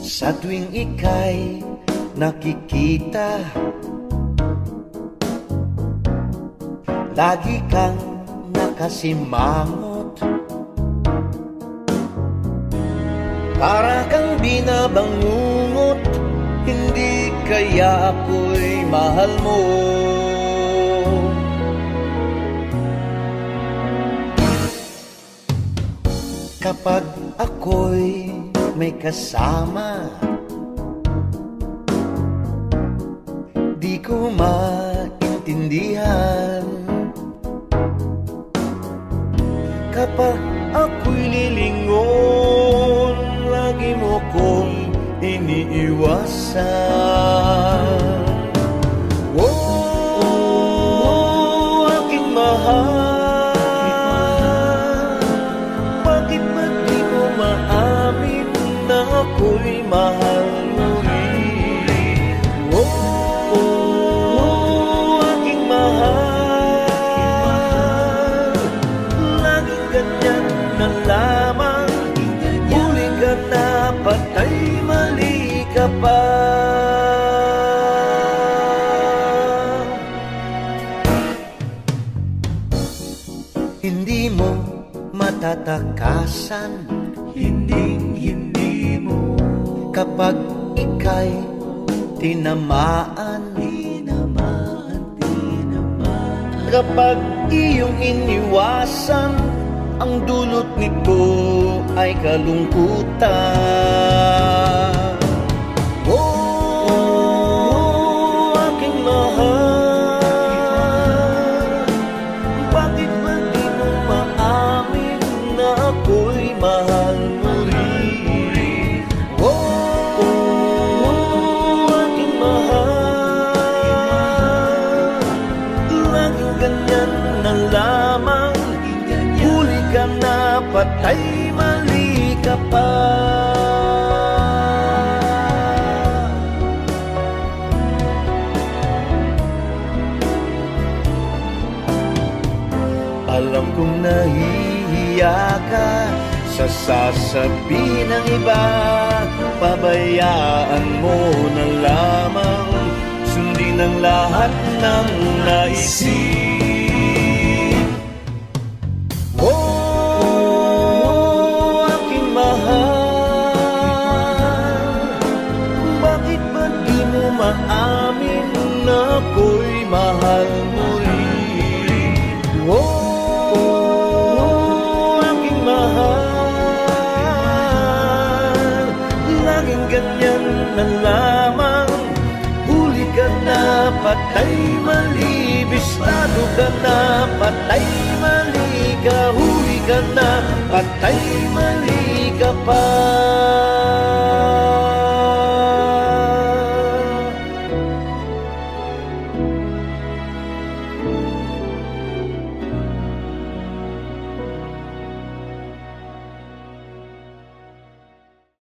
Sa tuwing ika'y nakikita, lagi kang nakasimangot, para kang binabangungot. Hindi kaya ako'y mahal mo? Kapag ako'y may kasama, di ko maintindihan. Kapag ako'y lilingon, lagi mo kong iniiwasan. Oh, aking mahal, bakit ba di mo maamin na ako'y mahal mo rin? Oh, aking mahal, laging ganyan na lamang. Huli ka na, patay, mali ka pa. Hindi mo matatakasan, hindi mo, kapag ika'y tinamaan. Kapag iyong iniwasan, ang dulot nito ay kalungkutan. Oh, aking mahal, bakit ba di mo maamin na ako'y mahal mo rin? Oh, aking mahal, laging ganyan na lamang. Huli ka na, patay, mali ka pa. Alam kong nahihiya ka sa sasabihin ng iba, pabayaan mo na lamang sundin ang lahat ng naisip. Oh, aking mahal, bakit ba di mo maamin na ako'y mahal mo rin? Oh, aking mahal, laging ganyan na lamang. Huli ka na, patay, mali, bistado ka na, patay, mali ka. Huli ka na, patay, mali ka pa.